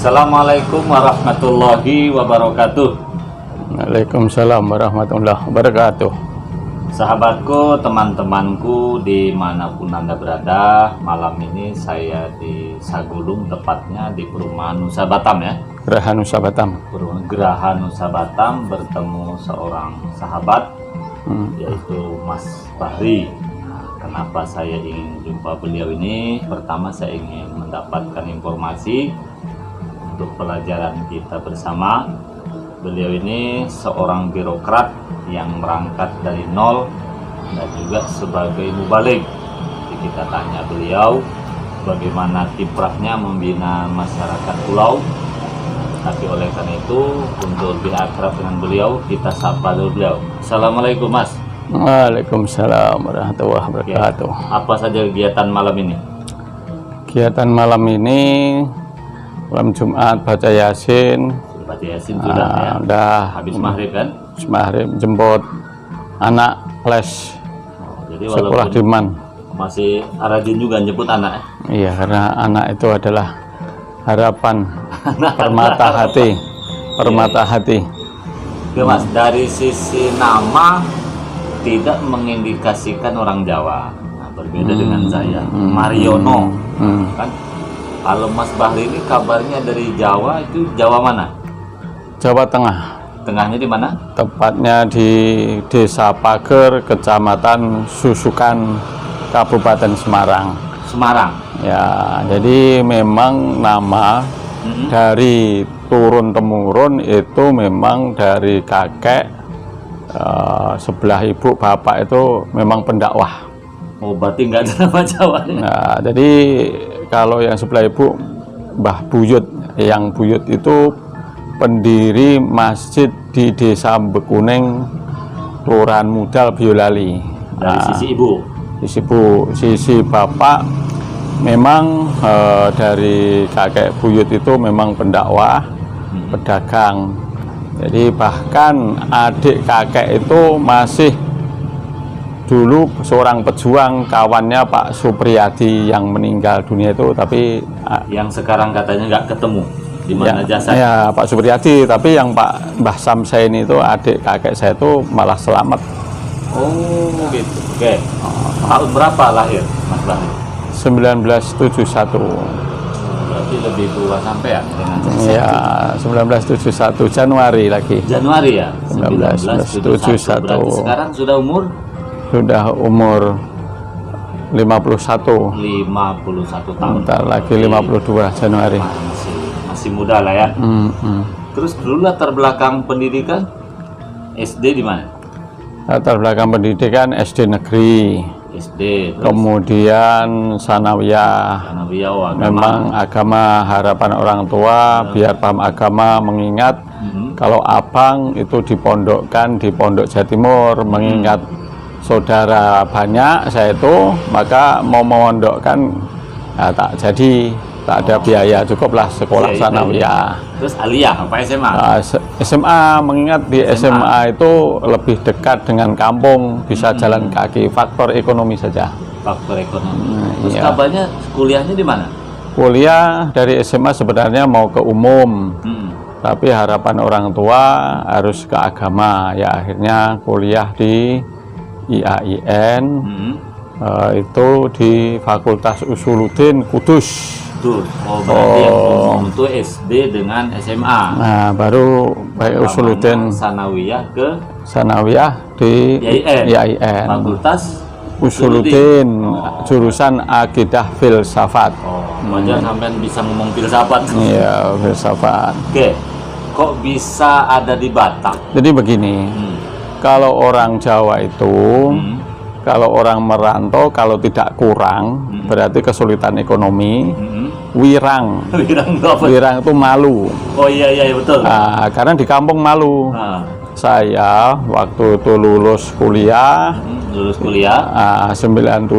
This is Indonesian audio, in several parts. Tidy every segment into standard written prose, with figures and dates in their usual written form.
Assalamualaikum warahmatullahi wabarakatuh. Waalaikumsalam warahmatullahi wabarakatuh. Sahabatku, teman-temanku dimanapun Anda berada, malam ini saya di Sagulung, tepatnya di Perumahan Nusa Batam ya. Geraha Nusa Batam. Geraha Nusa Batam, bertemu seorang sahabat yaitu Mas Bahri. Kenapa saya ingin jumpa beliau ini? Pertama, saya ingin mendapatkan informasi untuk pelajaran kita bersama. Beliau ini seorang birokrat yang merangkat dari nol dan juga sebagai mubalik. Jadi kita tanya beliau bagaimana kiprahnya membina masyarakat pulau. Tapi oleh karena itu, untuk lebih akrab dengan beliau, kita sapa dulu beliau. Assalamualaikum Mas. Waalaikumsalam warahmatullahi wabarakatuh. Apa saja kegiatan malam ini? Kegiatan malam ini malam Jumat baca Yasin. Baca Yasin sudah ya. Udah Habis maghrib kan? Habis maghrib jemput anak les. Jadi sekolah di Man. Masih rajin juga jemput anak. Iya, karena anak itu adalah harapan permata hati. Permata hati. Oke Mas, dari sisi nama tidak mengindikasikan orang Jawa. Nah, berbeda dengan saya, Mariono. Kan? Kalau Mas Bahri ini kabarnya dari Jawa, itu Jawa mana? Jawa Tengah. Tengahnya di mana? Tepatnya di Desa Pager, Kecamatan Susukan, Kabupaten Semarang. Semarang. Ya, jadi memang nama dari turun temurun itu memang dari kakek, sebelah ibu bapak itu memang pendakwah. Oh, berarti nggak ada nama Jawa. Nah, jadi kalau yang sebelah ibu Mbah Buyut, yang Buyut itu pendiri masjid di Desa Bekuning, Kelurahan Mudal, Boyolali. Dari sisi ibu. Sisi bapak memang dari kakek Buyut itu memang pendakwah, pedagang. Jadi bahkan adik kakek itu masih dulu seorang pejuang, kawannya Pak Supriyadi yang meninggal dunia itu, tapi yang sekarang katanya nggak ketemu di mana jasad. Ya, Pak Supriyadi, tapi yang Pak Mbah Samsain itu adik kakek saya itu malah selamat. Oh gitu. Oke. Tahun berapa lahir Mas Bahri? 1971. Berarti lebih tua sampai ya dengan Ya, 1971 Januari lagi. Januari ya. 1971. Berarti sekarang sudah umur 51. 51 tahun. Bentar lagi 52 Januari. Masih muda lah ya. Terus dulu latar belakang pendidikan SD di mana? Latar belakang pendidikan SD negeri. SD. Terus kemudian sanawiyah. Memang agama harapan orang tua, biar paham agama, mengingat kalau abang itu dipondokkan di Pondok Jawa Timur, mengingat saudara banyak saya itu, maka mau memondokkan tak jadi, tak ada biaya, cukuplah sekolah sanawiyah. Terus aliyah apa SMA? SMA, mengingat di SMA itu lebih dekat dengan kampung, bisa jalan kaki, faktor ekonomi saja. Faktor ekonomi. Terus kabarnya kuliahnya di mana? Kuliah dari SMA sebenarnya mau ke umum, tapi harapan orang tua harus ke agama, ya akhirnya kuliah di IAIN, itu di Fakultas Usuluddin Kudus. Oh, berarti yang umum itu SD dengan SMA. Nah, baru baik Usuluddin sanawiyah di IAIN. Fakultas Usuluddin, jurusan Akidah Filsafat. Wajar sampean bisa ngomong filsafat. Iya, filsafat. Oke, kok bisa ada di Batam? Jadi begini, kalau orang Jawa itu, kalau orang merantau, kalau tidak kurang, berarti kesulitan ekonomi. Wirang. Wirang itu malu. Oh iya betul. Nah, karena di kampung malu. Saya waktu itu lulus kuliah. 97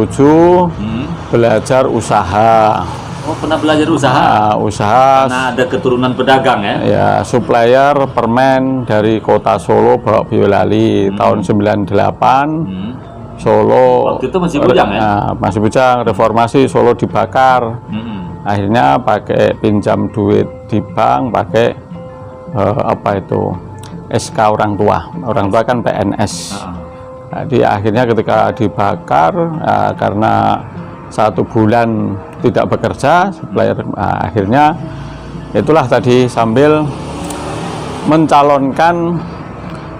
belajar usaha. Oh, pernah belajar usaha? Usaha. Karena ada keturunan pedagang ya? Ya, supplier permen dari kota Solo bawa Boyolali tahun 98. Solo. Waktu itu masih bujang ya? Masih bujang, reformasi, Solo dibakar. akhirnya pakai pinjam duit di bank, pakai apa itu SK orang tua kan PNS. Jadi akhirnya ketika dibakar karena 1 bulan tidak bekerja supplier, akhirnya itulah tadi sambil mencalonkan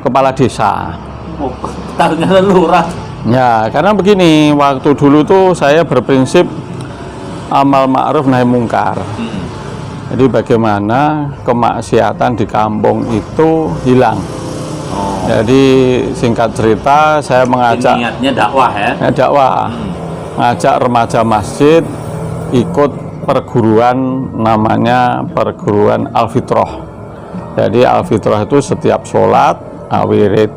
kepala desa. Oh, ternyata lurah. Ya, karena begini, waktu dulu tuh saya berprinsip amal ma'ruf nahi mungkar. Jadi bagaimana kemaksiatan di kampung itu hilang. Jadi singkat cerita, saya mengajak niatnya dakwah ya. Dakwah. Ngajak remaja masjid ikut perguruan, namanya perguruan Al-Fitrah. Jadi Al-Fitrah itu setiap sholat wirid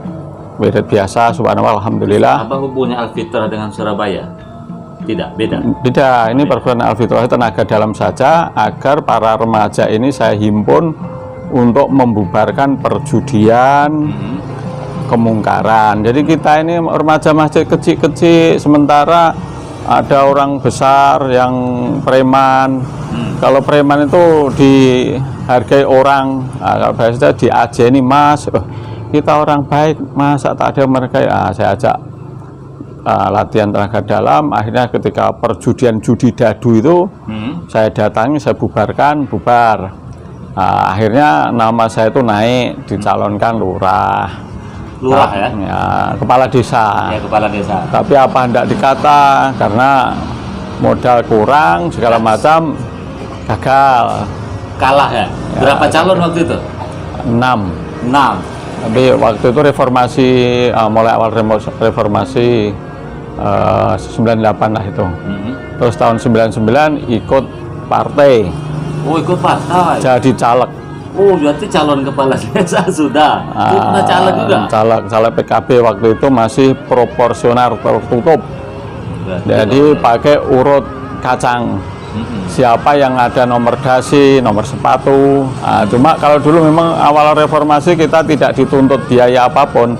biasa, subhanallah, alhamdulillah. Apa hubungannya Al-Fitrah dengan Surabaya? Tidak, beda. Beda. Ini perguruan Al-Fitrah tenaga dalam saja, agar para remaja ini saya himpun untuk membubarkan perjudian, kemungkaran. Jadi kita ini remaja masjid kecil-kecil, sementara ada orang besar yang preman. Kalau preman itu dihargai orang, kalau biasanya diajeni, Mas, kita orang baik, masa tak ada mereka. Saya ajak latihan tenaga dalam. Akhirnya ketika perjudian judi dadu itu saya datangi, saya bubarkan, bubar. Akhirnya nama saya itu naik, dicalonkan lurah ya? Ya, kepala desa. Ya, kepala desa. Tapi apa hendak dikata, karena modal kurang segala macam, gagal. Kalah ya? Berapa calon waktu itu? 6. Tapi waktu itu reformasi, mulai awal reformasi 98 lah itu. Terus tahun 99 ikut partai. Oh, ikut partai. Jadi caleg. Oh, berarti calon kepala desa sudah. Itu caleg juga. Caleg PKB waktu itu masih proporsional tertutup. Jadi pakai urut kacang. Siapa yang ada nomor dasi, nomor sepatu. Cuma kalau dulu memang awal reformasi kita tidak dituntut biaya apapun.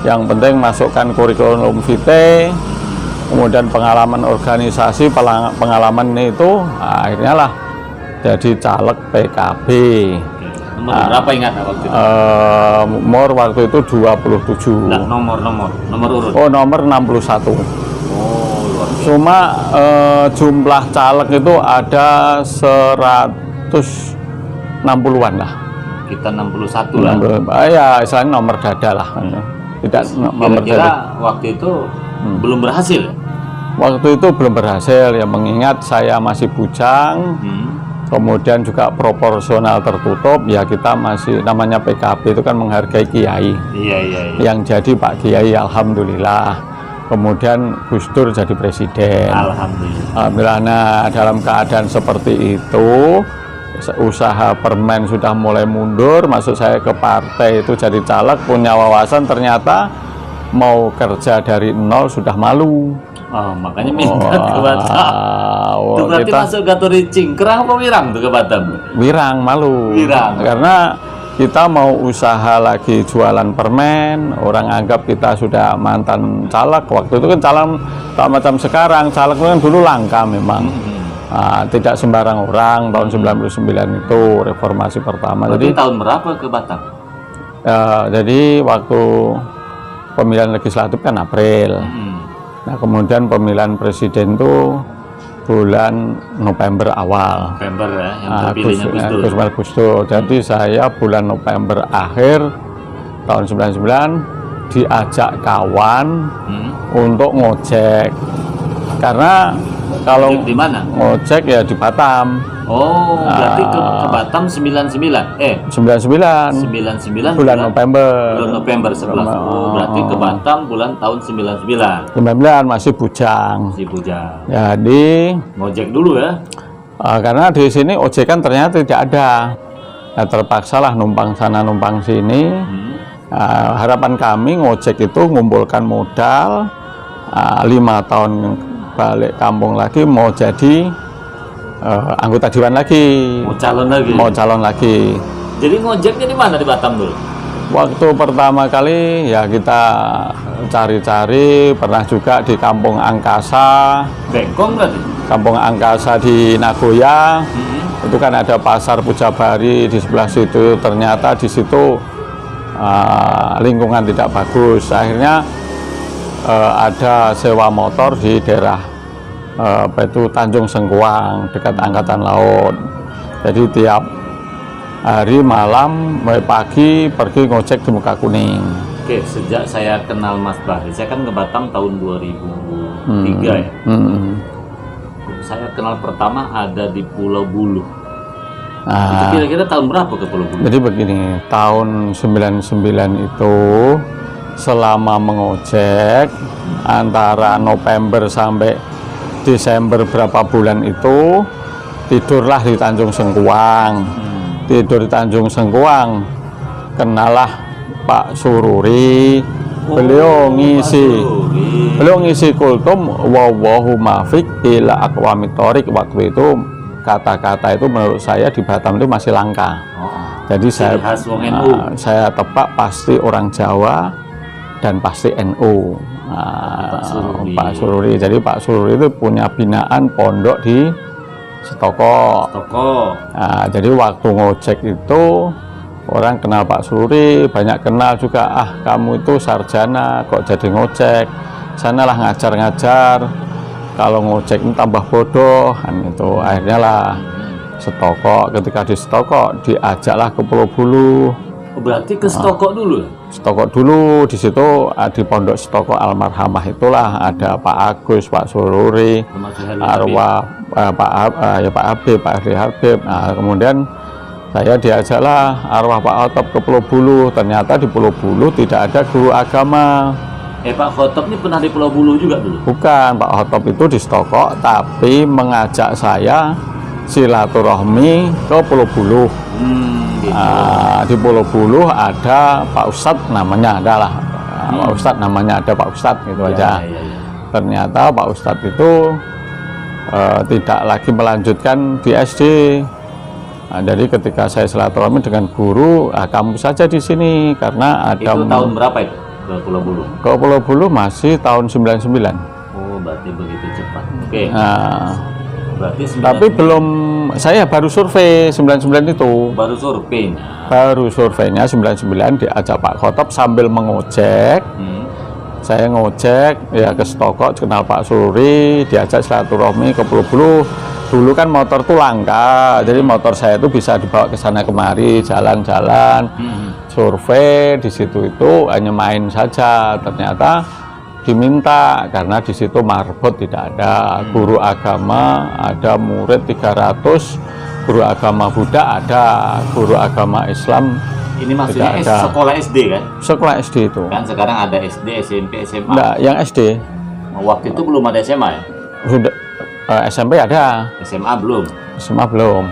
Yang penting masukkan kurikulum vitae, kemudian pengalaman organisasi, pengalaman itu, akhirnya lah jadi caleg PKB. Nomor berapa ingat waktu itu? Umur waktu itu 27. Nah, nomor urut. Oh, nomor 61. Cuma jumlah caleg itu ada 160-an lah. Kita 61 lah. Ya, istilahnya nomor dada lah. Tidak nomor dada. Waktu itu belum berhasil. Waktu itu belum berhasil ya, mengingat saya masih bujang. Kemudian juga proporsional tertutup, ya kita masih, namanya PKB itu kan menghargai kiai. Iya. Yang jadi Pak Kiai, alhamdulillah. Kemudian Gus Dur jadi presiden. Alhamdulillah. Nah, dalam keadaan seperti itu, usaha permen sudah mulai mundur, masuk saya ke partai itu jadi caleg, punya wawasan, ternyata mau kerja dari nol sudah malu. Makanya minggat ke Batam. Itu berarti kita masuk kategori cingkrang apa wirang tuh ke Batam? Wirang, malu. Wirang. Karena kita mau usaha lagi jualan permen, orang anggap kita sudah mantan caleg. Waktu itu kan caleg tak macam sekarang, caleg kan dulu langka memang. Tidak sembarang orang. Tahun 99 itu reformasi pertama. Jadi tahun berapa ke Batam? Jadi waktu pemilihan legislatif kan April. Nah, kemudian pemilihan presiden itu bulan November awal. November ya, yang terpilihnya Gus Dur. Jadi saya bulan November akhir tahun 99 diajak kawan untuk ngojek. Karena kalau di mana? Ngojek ya di Batam. Oh, berarti ke Batam 99. 99 bulan November. Bulan November 11. Oh, berarti ke Batam bulan tahun 99. 99 masih bujang. Jadi ngojek dulu ya. Karena di sini ojekan ternyata tidak ada. Nah, terpaksalah numpang sana numpang sini. Harapan kami ngojek itu ngumpulkan modal 5 tahun balik kampung lagi, mau jadi anggota dewan lagi, mau calon lagi. Jadi ngojeknya di mana di Batam dulu? Waktu pertama kali ya kita cari-cari, pernah juga di Kampung Angkasa. Bengkong berarti? Kampung Angkasa di Nagoya. Itu kan ada pasar Pujabari di sebelah situ. Ternyata di situ lingkungan tidak bagus. Akhirnya ada sewa motor di daerah Tanjung Sengkuang dekat Angkatan Laut. Jadi tiap hari malam, mulai pagi pergi ngojek di Mukakuning. Oke, sejak saya kenal Mas Bahri, saya kan ke Batam tahun 2003 ya. Saya kenal pertama ada di Pulau Buluh. Itu kira-kira tahun berapa ke Pulau Buluh? Jadi begini, tahun 99 itu selama mengojek antara November sampai Desember berapa bulan itu tidurlah di Tanjung Sengkuang. Tidur di Tanjung Sengkuang, kenalah Pak Sururi. Beliau ngisi kultum wawahu mafik ila aqwamit thoriq. Waktu itu kata-kata itu menurut saya di Batam itu masih langka. Jadi saya tebak pasti orang Jawa dan pasti NU. Pak Sururi. Jadi Pak Sururi itu punya binaan pondok di Setoko. Nah, jadi waktu ngojek itu orang kenal Pak Sururi, banyak kenal juga. Kamu itu sarjana kok jadi ngojek, sanalah ngajar-ngajar, kalau ngojek ini tambah bodoh kan. Itu akhirnya lah Setoko. Ketika di Setoko diajaklah ke Pulau Buluh. Berarti ke Setoko dulu? Setoko dulu. Di situ di pondok Setoko Almarhamah itulah ada Pak Agus, Pak Sururi, arwah Pak Habib, Pak Ahli Habib. Nah, kemudian saya diajaklah arwah Pak Khotop ke Pulau Buluh. Ternyata di Pulau Buluh tidak ada guru agama. Pak Khotop ini pernah di Pulau Buluh juga dulu? Bukan, Pak Khotop itu di Setoko, tapi mengajak saya silaturahmi ke Pulau Buluh. Di Pulau Buluh ada Pak Ustadz namanya, adalah Pak Ustadz namanya, ada Pak Ustadz gitu aja. Ternyata Pak Ustadz itu tidak lagi melanjutkan di SD. Jadi ketika saya silaturahmi dengan guru, kamu saja di sini karena ada. Itu tahun berapa itu ke Pulau Buluh? Ke Pulau Buluh masih tahun 99. Oh, berarti begitu cepat. Oke. Berarti tapi belum, saya baru survei 99 itu. Baru survei. Baru surveinya 99 diajak Pak Khotop sambil mengojek. Saya ngojek ya ke Setoko, kenal Pak Sururi, diajak silaturahmi ke Pulau Buluh. Dulu kan motor tuh langka, jadi motor saya itu bisa dibawa ke sana kemari, jalan-jalan, survei di situ itu hanya main saja. Ternyata diminta karena di situ marbot tidak ada, guru agama ada murid 300, guru agama Buddha ada, guru agama Islam. Ini maksudnya sekolah SD kan? Sekolah SD itu. Kan sekarang ada SD, SMP, SMA. Enggak, yang SD. Waktu itu belum ada SMA ya? Sudah, SMP ada. SMA belum? SMA belum.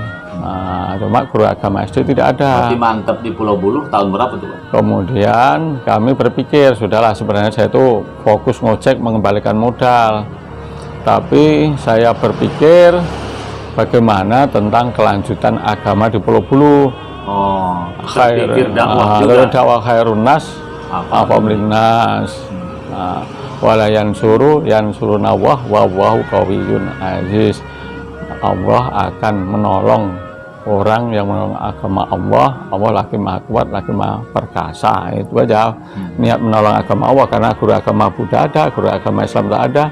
Cuma guru agama SD tidak ada. Berarti mantep di Pulau Buluh tahun berapa tuh, Pak? Kemudian kami berpikir, sudahlah sebenarnya saya itu fokus ngojek mengembalikan modal. Tapi saya berpikir bagaimana tentang kelanjutan agama di Pulau Buluh. Dakwah khairun nas afamlinas walayan suruh nawah wawahu qawiyyun aziz. Allah akan menolong orang yang menolong agama Allah. Allah lagi maha kuat, lagi maha perkasa. Itu aja niat menolong agama Allah, karena guru agama Buddha ada, guru agama Islam tidak ada.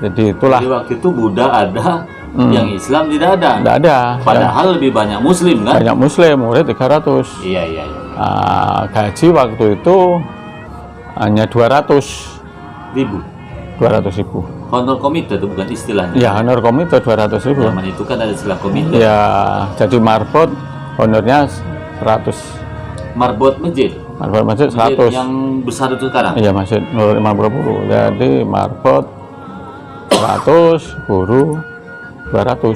Jadi itulah. Jadi waktu itu Buddha ada, yang Islam tidak ada. Tidak ada. Padahal lebih banyak Muslim kan? Banyak Muslim, murid 300. Iya. Gaji waktu itu hanya 200 ribu. Honor komite itu bukan istilahnya? Ya, honor komite 200 ribu. Zaman itu kan ada istilah komite. Ya, jadi marbot honornya 100. Marbot masjid? Marbot masjid 100. Yang besar itu sekarang? Iya, masjid Nurul Imam Buru. Jadi marbot 100, guru 200.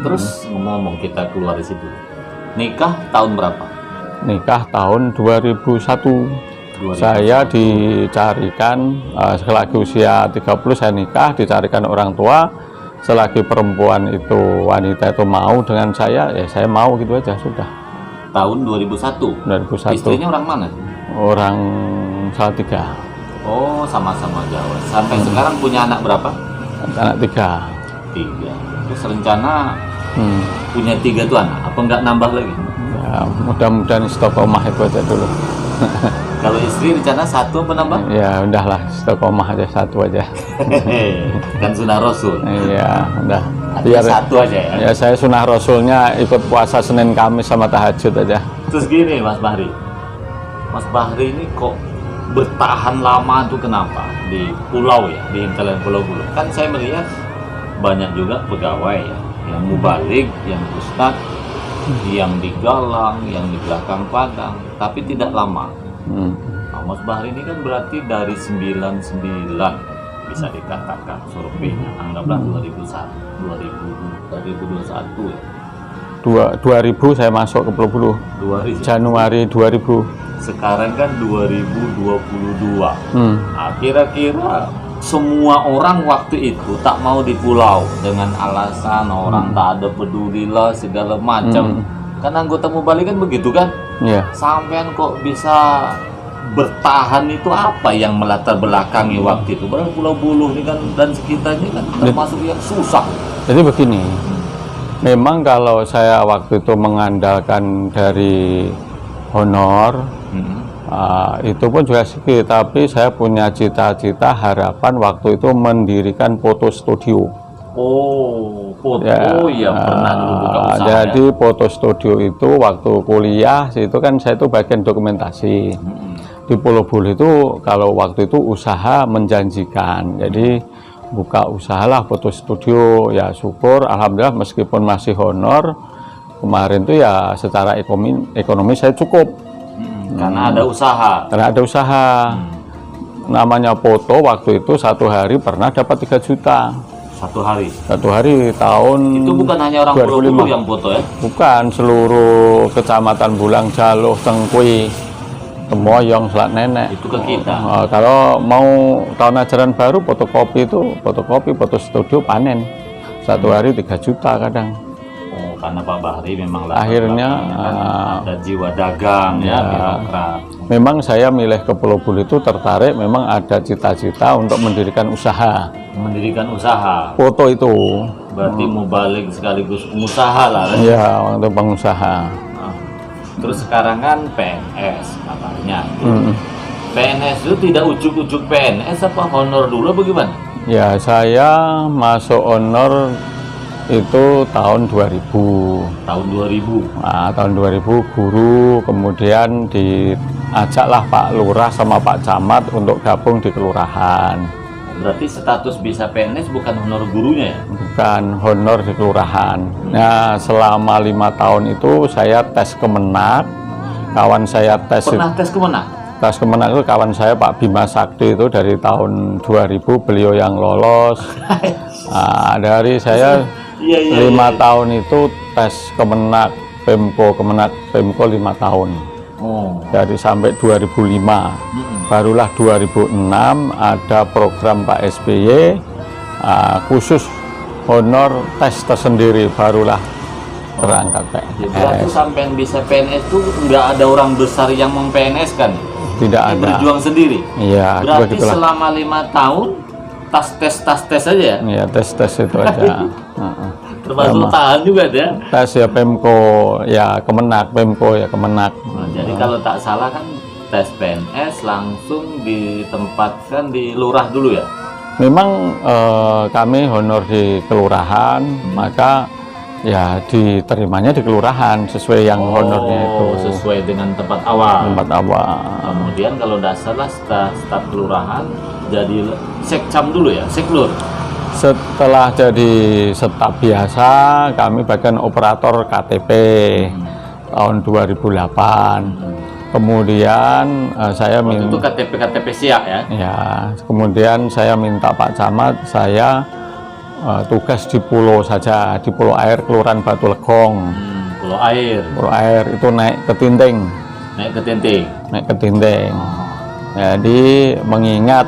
Terus ngomong kita keluar dari situ. Nikah tahun berapa? Nikah tahun 2001. Saya dicarikan selagi usia 30 saya nikah, dicarikan orang tua. Selagi perempuan itu, wanita itu mau dengan saya, ya saya mau gitu aja sudah. Tahun 2001. 2001. Istrinya orang mana? Orang Salatiga. Oh, sama-sama Jawa. Sampai sekarang punya anak berapa? Anak 3. 3. Terus rencana punya 3 tuh anak? Apa nggak nambah lagi? Ya, mudah-mudahan istiqomah itu aja dulu. Kalau istri rencana 1 apa nambah? Ya udahlah, istiqomah aja 1 aja. Kan sunnah Rasul. Iya, udah. Biar 1 aja ya. Ya saya sunnah Rasulnya ikut puasa Senin Kamis sama tahajud aja. Terus gini Mas Bahri. Mas Bahri ini kok bertahan lama tuh kenapa? Di pulau ya, di hinterland pulau-pulau. Kan saya melihat banyak juga pegawai ya, yang mubalik, yang ustad, yang di Galang, yang di belakang Padang, tapi tidak lama. Nah, Mas Bahri ini kan berarti dari 99 bisa dikatakan surveinya, anggaplah 2021 ya. 2000 saya masuk ke Pulau Bulu. 2000. Januari 2000. Sekarang kan 2022. Nah, kira-kira semua orang waktu itu tak mau di pulau dengan alasan orang tak ada pedulilah segala macam. Kan anggota mubalik kan begitu kan? Iya. Sampean kok bisa bertahan itu apa yang melatar belakangi waktu itu? Padahal Pulau Buluh ini kan dan sekitarnya kan termasuk yang susah. Jadi begini, memang kalau saya waktu itu mengandalkan dari honor, itu pun juga sedikit, tapi saya punya cita-cita harapan waktu itu mendirikan foto studio. Oh, foto Ya, pernah dulu buka usaha. Jadi foto studio itu waktu kuliah itu kan saya itu bagian dokumentasi. Di Pulau Bulu itu kalau waktu itu usaha menjanjikan, jadi buka usahalah foto studio. Ya syukur, alhamdulillah meskipun masih honor kemarin tuh ya secara ekonomi saya cukup. Karena ada usaha. Karena ada usaha. Namanya foto waktu itu 1 hari pernah dapat 3 juta. 1 hari. 1 hari tahun. Itu bukan hanya orang Pulau Bulu yang foto ya? Bukan, seluruh kecamatan Bulang, Jaluh, Tengkui, Temoyong, Selat Nenek. Itu ke kita. Kalau mau tahun ajaran baru fotokopi foto studio panen 1 hari 3 juta kadang. Oh, karena Pak Bahri memang Akhirnya ada jiwa dagang ya, birokrat. Memang saya milih ke Pulau Bulu itu tertarik, memang ada cita-cita untuk mendirikan usaha. Mendirikan usaha. Foto itu. Berarti mubalik sekaligus pengusaha lah. Iya, untuk pengusaha. Nah, terus sekarang kan PNS katanya. PNS itu tidak ujuk-ujuk PNS apa honor dulu bagaimana? Ya, saya masuk honor itu tahun 2000. Tahun 2000. Nah, tahun 2000 guru, kemudian diajaklah Pak Lurah sama Pak Camat untuk gabung di kelurahan. Berarti status bisa PNS bukan honor gurunya ya? Bukan, honor di kelurahan. Nah, selama 5 tahun itu saya tes Kemenak. Kawan saya tes. Pernah tes Kemenak? Tes Kemenak itu kawan saya Pak Bima Sakti itu dari tahun 2000 beliau yang lolos. Nah, dari saya 5 tahun itu tes Kemenak, Pemko 5 tahun. Dari sampai 2005. Barulah 2006 ada program Pak SBY khusus honor tes tersendiri, barulah berangkat PNS. Berarti sampai bisa PNS itu nggak ada orang besar yang mem-PNS kan? Tidak ada. Berjuang sendiri. Iya. Berarti selama 5 tahun tes aja ya? Iya, tes itu aja. Termasuk tahan juga ya? Tes ya Pemko, ya Kemenak, Pemko ya Kemenak. Nah, jadi kalau tak salah kan tes PNS langsung ditempatkan di lurah dulu ya? Memang kami honor di kelurahan, maka ya diterimanya di kelurahan sesuai yang honornya itu. Sesuai dengan tempat awal. Tempat awal. Kemudian kalau tidak salah staf kelurahan jadi sekcam dulu ya, seklur. Setelah jadi staf biasa, kami bagian operator KTP tahun 2008. Kemudian saya minta itu KTP siap ya? Ya, kemudian saya minta Pak Camat, saya tugas di pulau saja, di Pulau Air, Kelurahan Batu Legong. Pulau Air. Pulau Air itu naik ke Tinting. Naik ke Tinting. Jadi mengingat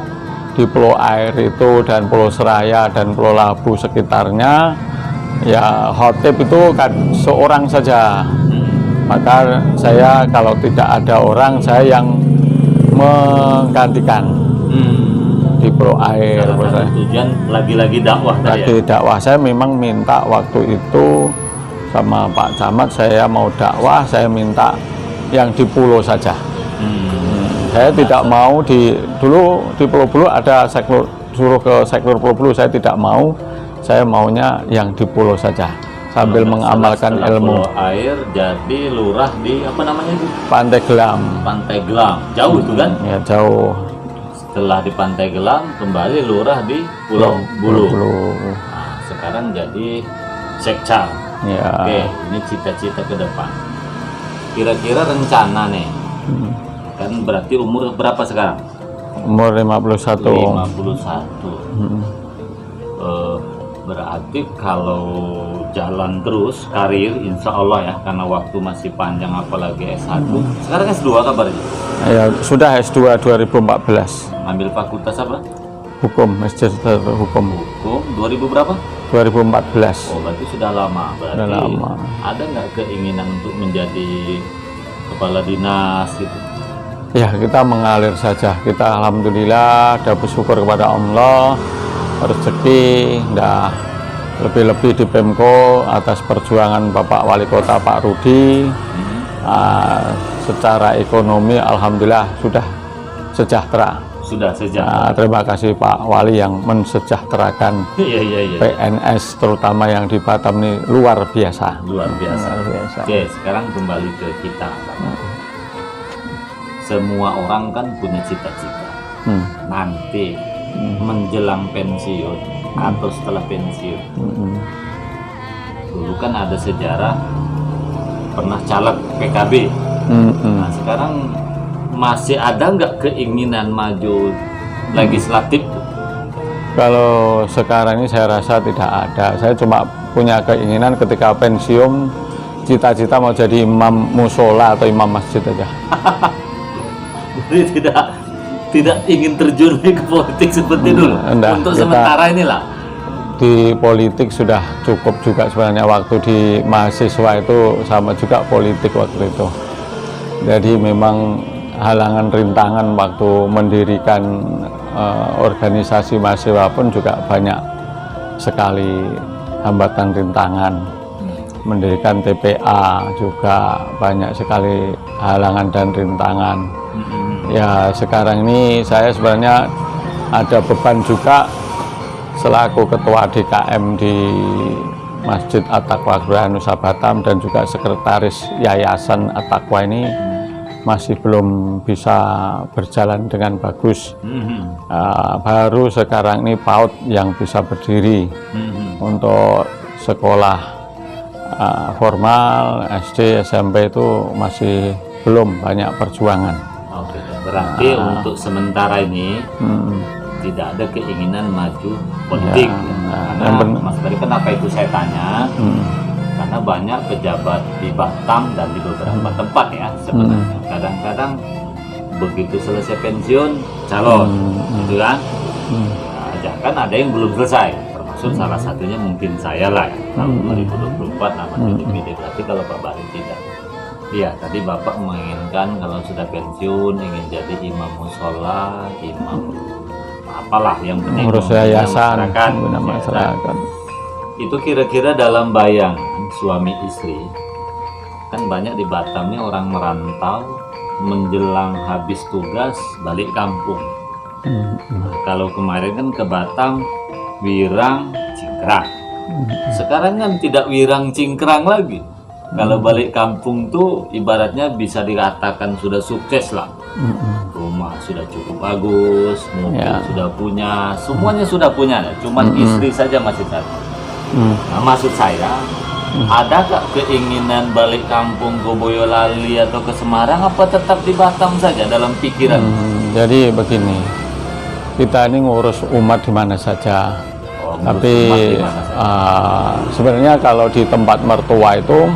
di Pulau Air itu dan Pulau Seraya dan Pulau Labu sekitarnya, ya khotib itu kan seorang saja. Maka saya kalau tidak ada orang, saya yang menggantikan di Pulau Air. Salah satu tujuan lagi-lagi dakwah tadi Lagi dakwah, saya memang minta waktu itu sama Pak Camat, saya mau dakwah, saya minta yang di pulau saja. Saya tidak mau dulu di Pulau Bulu ada sektor, suruh ke sektor Pulau Bulu, saya tidak mau, saya maunya yang di pulau saja sambil mengamalkan ilmu. Pulau Air jadi lurah di apa namanya itu? Pantai Gelam. Pantai Gelam. Jauh itu kan? Ya jauh. Setelah di Pantai Gelam kembali lurah di Pulau Bulu. Nah, sekarang jadi Sekcang. Ya. Oke, ini cita-cita ke depan. Kira-kira rencana nih. Kan berarti umur berapa sekarang? Umur 51. 51. Berarti kalau jalan terus karir, insya Allah ya, karena waktu masih panjang apalagi S1. Sekarang S2 kabarnya? Ya sudah S2 2014. Ambil fakultas apa? Hukum, Magister Hukum. Hukum 2000 berapa? 2014. Oh, berarti sudah lama. Berarti Sudah lama. ada nggak keinginan untuk menjadi kepala dinas gitu? Ya kita mengalir saja. Kita alhamdulillah ada bersyukur kepada Allah, rezeki dah lebih-lebih di Pemko atas perjuangan Bapak Wali Kota Pak Rudi. Secara ekonomi alhamdulillah sudah sejahtera. Sudah sejahtera. Terima kasih Pak Wali yang mensejahterakan Iya. PNS terutama yang di Batam ini luar biasa. Luar biasa. Luar biasa. Oke, sekarang kembali ke kita. Semua orang kan punya cita-cita. Nanti menjelang pensiun atau setelah pensiun. Dulu kan ada sejarah pernah caleg PKB. Nah, sekarang masih ada nggak keinginan maju legislatif? Kalau sekarang ini saya rasa tidak ada. Saya cuma punya keinginan ketika pensiun, cita-cita mau jadi imam musola atau imam masjid aja. Jadi tidak ingin terjun ke politik seperti dulu. Enggak, untuk kita sementara inilah. Di politik sudah cukup juga sebenarnya. Waktu di mahasiswa itu sama juga politik waktu itu. Jadi memang halangan rintangan waktu mendirikan organisasi mahasiswa pun juga banyak sekali hambatan rintangan. Mendirikan TPA juga banyak sekali halangan dan rintangan. Ya sekarang ini saya sebenarnya ada beban juga selaku ketua DKM di Masjid At-Taqwa Kelurahan Nusa Batam dan juga sekretaris Yayasan At-Taqwa ini masih belum bisa berjalan dengan bagus. Baru sekarang ini PAUD yang bisa berdiri. Untuk sekolah formal SD SMP itu masih belum banyak perjuangan. Oke, berarti untuk sementara ini tidak ada keinginan maju politik. Karena Mas tadi kenapa itu saya tanya? Karena banyak pejabat di Batam dan di beberapa tempat ya sebenarnya. Kadang-kadang begitu selesai pensiun calon, gitu kan? Nah, kan ada yang belum selesai, termasuk salah satunya mungkin saya lah ya. Tahun 2024 namanya DPD. Berarti kalau Pak Bari tidak. Iya, tadi Bapak menginginkan kalau sudah pensiun ingin jadi imam musola, imam apalah yang penting ngurus yayasan, masyarakat. Itu kira-kira dalam bayangan suami istri, kan banyak di Batam ini orang merantau menjelang habis tugas balik kampung. Nah, kalau kemarin kan ke Batam Wirang Cingkrang, sekarang kan tidak Wirang Cingkrang lagi. Kalau balik kampung tuh ibaratnya bisa dikatakan sudah sukses lah. Rumah sudah cukup bagus, mobil sudah punya, semuanya sudah punya. Cuman istri saja masih satu. Nah, maksud saya, adakah keinginan balik kampung ke Boyolali atau ke Semarang, apa tetap di Batam saja dalam pikiran? Jadi begini, kita ini ngurus umat di mana saja. Tapi sebenarnya kalau di tempat mertua itu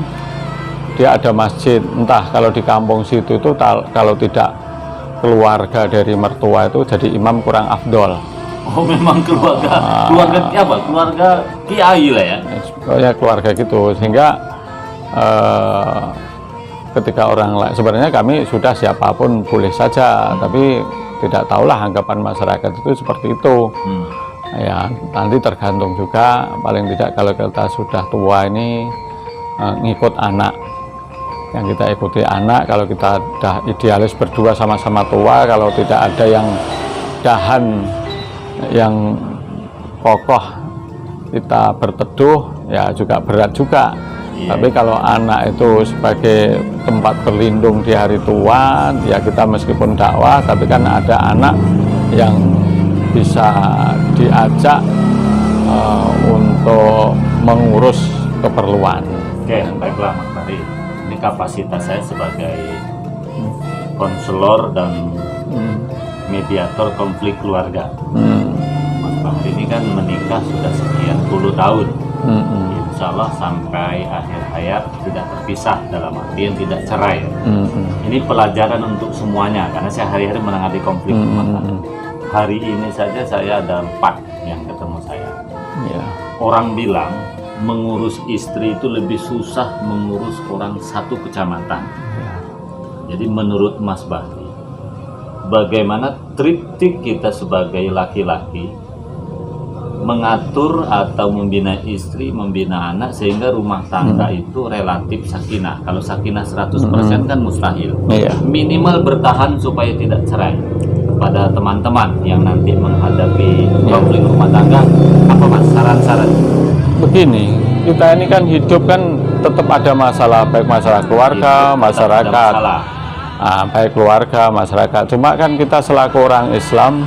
dia ada masjid, entah kalau di kampung situ itu kalau tidak keluarga dari mertua itu jadi imam kurang afdol. Oh memang keluarga apa? Keluarga kiai lah ya. Ya keluarga gitu, sehingga ketika orang lain, sebenarnya kami sudah siapapun boleh saja, tapi tidak tahulah anggapan masyarakat itu seperti itu. Ya nanti tergantung juga, paling tidak kalau kita sudah tua ini ngikut anak, yang kita ikuti anak. Kalau kita udah idealis berdua sama-sama tua, kalau tidak ada yang dahan yang kokoh kita berteduh ya juga berat juga. Tapi kalau anak itu sebagai tempat berlindung di hari tua, ya kita meskipun dakwah, tapi kan ada anak yang bisa diajak untuk mengurus keperluan. Oke, baiklah Mas Fahri. Ini kapasitas saya sebagai konselor dan mediator konflik keluarga. Mas Fahri ini kan menikah sudah sekian puluh tahun. Insya Allah sampai akhir hayat tidak terpisah, dalam artian tidak cerai. Ini pelajaran untuk semuanya, karena saya hari-hari menangani konflik rumah tangga. Hari ini saja saya ada 4 yang ketemu saya. Orang bilang mengurus istri itu lebih susah mengurus orang satu kecamatan. Jadi menurut Mas Bahri, bagaimana triptik kita sebagai laki-laki mengatur atau membina istri, membina anak, sehingga rumah tangga itu relatif sakinah. Kalau sakinah 100% kan mustahil. Minimal bertahan supaya tidak cerai. Pada teman-teman yang nanti menghadapi konflik rumah tangga, apa Mas saran-saran? Begini, kita ini kan hidup kan tetap ada masalah, baik masalah keluarga, masyarakat. Baik keluarga, masyarakat. Cuma kan kita selaku orang Islam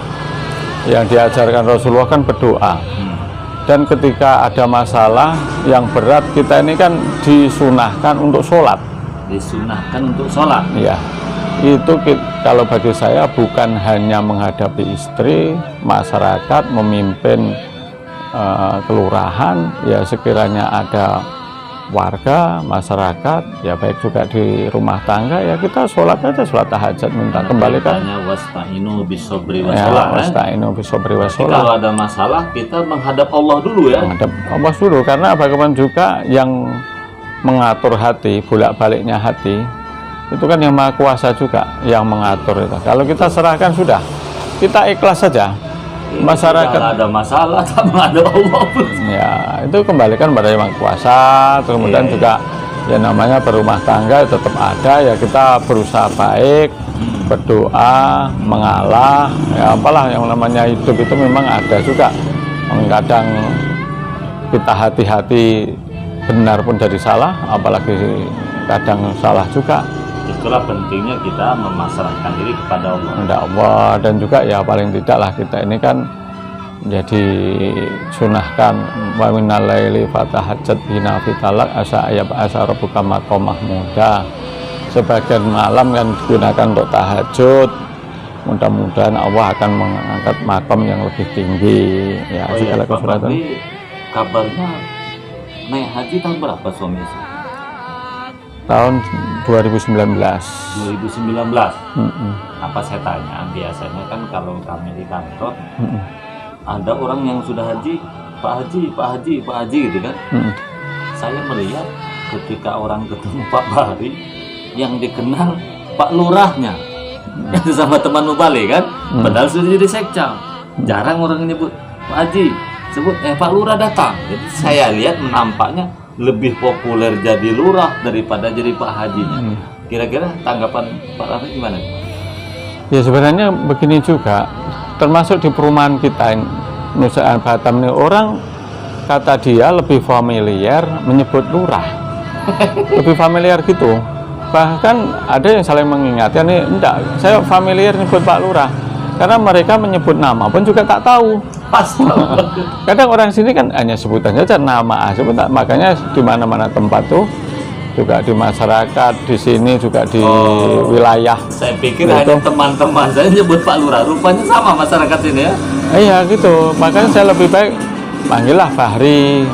yang diajarkan Rasulullah kan berdoa. Dan ketika ada masalah yang berat, kita ini kan disunahkan untuk sholat. Disunahkan untuk sholat? Iya. Itu kalau bagi saya bukan hanya menghadapi istri, masyarakat, memimpin kelurahan, ya sekiranya ada warga, masyarakat, ya baik juga di rumah tangga, ya kita sholat aja, sholat tahajud, minta kembalikan. Wasta'inu bisobri wassalah. Wasta'inu bisobri wassalah. Kalau ada masalah, kita menghadap Allah dulu ya. Menghadap Allah dulu, karena bagaimana juga yang mengatur hati, bolak-baliknya hati, itu kan yang Maha Kuasa juga yang mengatur itu. Kalau kita serahkan sudah, kita ikhlas saja. Masyarakat kalau ada masalah sama ada Allah. Ya itu kembalikan pada yang Maha Kuasa. Kemudian juga ya namanya berumah tangga tetap ada, ya kita berusaha baik, berdoa, mengalah, ya apalah yang namanya hidup itu memang ada juga. Kadang kita hati-hati benar pun jadi salah, apalagi kadang salah juga. Itulah pentingnya kita memasrahkan diri kepada Allah. Allah, dan juga ya paling tidak lah kita ini kan jadi sunahkan wa minal laili fatahajjat bina fitalak asa ayab asa rabbuka maqam mahmuda. Sebagian malam kan digunakan untuk tahajud. Mudah-mudahan Allah akan mengangkat makam yang lebih tinggi. Ya, segala kesulitan. Kabarnya naik haji tahun berapa suami istri? Tahun 2019. 2019. Apa saya tanya, biasanya kan kalau kami di kantor ada orang yang sudah haji, Pak Haji gitu kan. Saya melihat ketika orang ketemu Pak Bahri, yang dikenal Pak Lurahnya, itu sama teman Mubalik kan, padahal sudah jadi sekcal. Jarang orang nyebut Pak Haji, sebut Pak Lurah datang. Jadi saya lihat nampaknya lebih populer jadi lurah daripada jadi Pak Hajinya. Kira-kira tanggapan Pak Rafi gimana? Ya sebenarnya begini juga, termasuk di perumahan kita Nusa Batam ini, orang kata dia lebih familiar menyebut lurah, lebih familiar gitu. Bahkan ada yang saling mengingatkan, nih enggak, saya familiar menyebut Pak Lurah, karena mereka menyebut nama pun juga tak tahu. Kadang orang sini kan hanya sebutan saja nama, sebutan. Makanya di mana-mana tempat tuh, juga di masyarakat, di sini juga di wilayah. Saya pikir hanya teman-teman saya nyebut Pak Lurah, rupanya sama masyarakat sini ya. Iya gitu, makanya saya lebih baik panggillah Bahri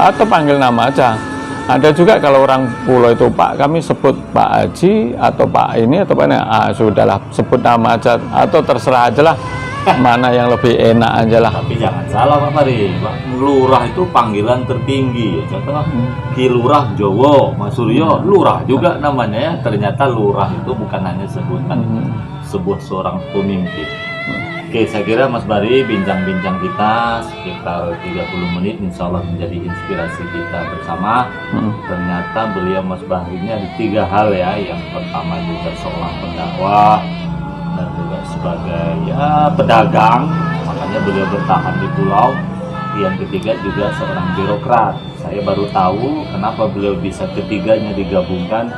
atau panggil nama aja. Ada juga kalau orang pulau itu Pak, kami sebut Pak Haji atau Pak ini atau Pak ini, sudahlah sebut nama aja atau terserah aja lah. mana yang lebih enak aja lah. Tapi jangan salah Pak Fari, lurah itu panggilan tertinggi. Contoh Ki Lurah Jowo, Mas Suryo, lurah juga namanya ya. Ternyata lurah itu bukan hanya sebutan sebuah seorang pemimpin. Oke, saya kira Mas Bari bincang-bincang kita sekitar 30 menit insya Allah menjadi inspirasi kita bersama. Ternyata beliau Mas Bari ini ada 3 hal ya. Yang pertama juga seorang pendakwah dan juga sebagai ya pedagang, makanya beliau bertahan di pulau. Yang ketiga juga seorang birokrat. Saya baru tahu kenapa beliau bisa ketiganya digabungkan.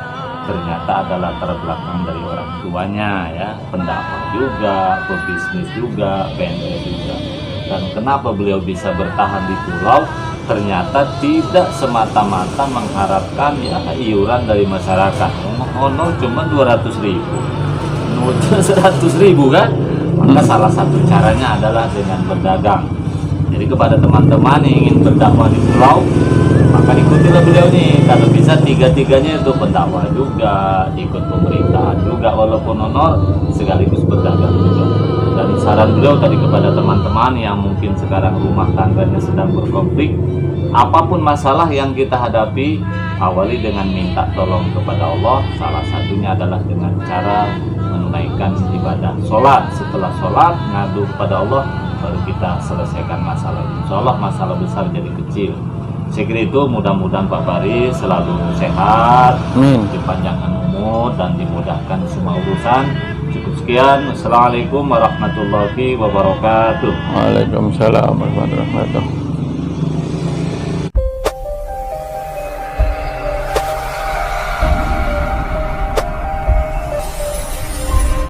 Ternyata adalah latar belakang dari orang tuanya ya, pendakwah juga, pebisnis juga, PNS juga. Dan kenapa beliau bisa bertahan di pulau? Ternyata tidak semata-mata mengharapkan ya iuran dari masyarakat. Honor cuma 200.000, menurut 100.000 kan? Maka salah satu caranya adalah dengan berdagang. Jadi kepada teman-teman yang ingin berdakwah di pulau, maka ikutilah beliau nih. Kalau bisa 3-tiganya itu pendakwah juga, ikut pemerintahan juga walaupun honor, sekaligus berdagang juga. Dan saran beliau tadi kepada teman-teman yang mungkin sekarang rumah tangganya sedang berkonflik, apapun masalah yang kita hadapi, awali dengan minta tolong kepada Allah. Salah satunya adalah dengan cara menunaikan ibadah sholat. Setelah sholat ngadu kepada Allah, baru kita selesaikan masalah. Insya Allah masalah besar jadi kecil. Saya kira itu, mudah-mudahan Pak Bari selalu sehat, dipanjangkan umur dan dimudahkan semua urusan. Cukup sekian. Assalamualaikum warahmatullahi wabarakatuh. Waalaikumsalam warahmatullahi wabarakatuh.